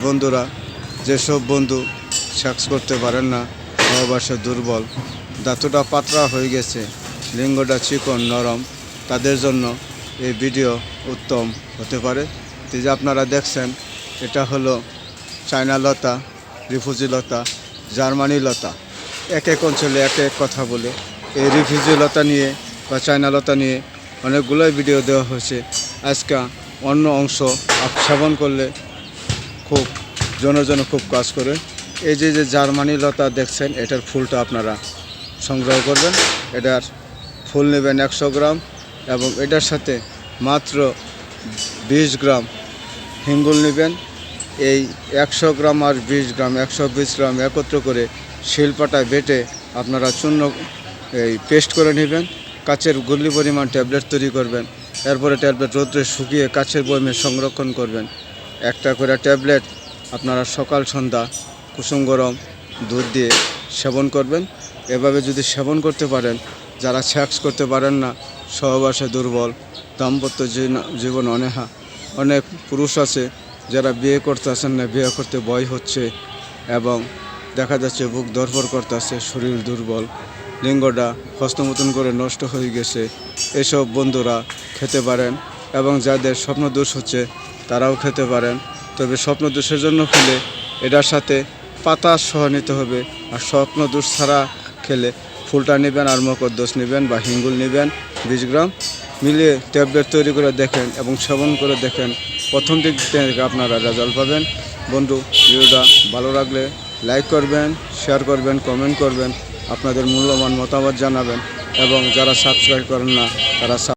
বন্ধুরা, যেসব বন্ধু সেক্স করতে পারেন না, সহবাসে দুর্বল, দাঁতটা পাতলা হয়ে গেছে, লিঙ্গটা চিকন নরম, তাদের জন্য এই ভিডিও উত্তম হতে পারে। যে আপনারা দেখছেন, এটা হলো চায়না লতা, রিফিউজি লতা, জার্মানি লতা। এক এক অঞ্চলে এক এক কথা বলে। এই রিফিউজি লতা নিয়ে বা চায়না লতা নিয়ে অনেকগুলোই ভিডিও দেওয়া হয়েছে। আজকে অন্য অংশ সেবন করলে খুব জনের খুব কাজ করে। এই যে জার্মানি লতা দেখছেন, এটার ফুলটা আপনারা সংগ্রহ করবেন। এটার ফুল নেবেন 100 গ্রাম এবং এটার সাথে মাত্র 20 গ্রাম হিঙ্গুল নেবেন। এই 100 গ্রাম আর 20 গ্রাম 120 গ্রাম একত্র করে শিলপাটায় বেটে আপনারা চূর্ণ পেস্ট করে নেবেন। কাচের গুল্লি পরিমাণ ট্যাবলেট তৈরি করবেন। এরপরে ট্যাবলেট রোদ্রে শুকিয়ে কাচের বয়মে সংরক্ষণ করবেন। একটা করে ট্যাবলেট আপনারা সকাল সন্ধ্যা কুসুম গরম দুধ দিয়ে সেবন করবেন। এভাবে যদি সেবন করতে পারেন, যারা সেক্স করতে পারেন না, সহবাসে দুর্বল, দাম্পত্য জীবন অনীহা, অনেক পুরুষ আছে যারা বিয়ে করতেছেন না, বিয়ে করতে ভয় হচ্ছে এবং দেখা যাচ্ছে বুক ধরফর করতেছে, শরীর দুর্বল, লিঙ্গটা হস্তমতন করে নষ্ট হয়ে গেছে, এসব বন্ধুরা খেতে পারেন। এবং যাদের স্বপ্নদোষ হচ্ছে তারাও খেতে পারেন। তবে স্বপ্নদোষের জন্য খেলে এটার সাথে পাতা সহ নিতে হবে। আর স্বপ্নদোষ ছাড়া খেলে ফুলটা নেবেন আর মকরদোষ নেবেন বা হিঙ্গুল নেবেন 20 গ্রাম মিলিয়ে ট্যাবলেট তৈরি করে দেখেন এবং সেবন করে দেখেন। প্রথম দিক থেকে আপনারা রেজাল্ট পাবেন। বন্ধু, ভিডিওটা ভালো লাগলে লাইক করবেন, শেয়ার করবেন, কমেন্ট করবেন, আপনাদের মূল্যবান মতামত জানাবেন এবং যারা সাবস্ক্রাইব করেন না তারা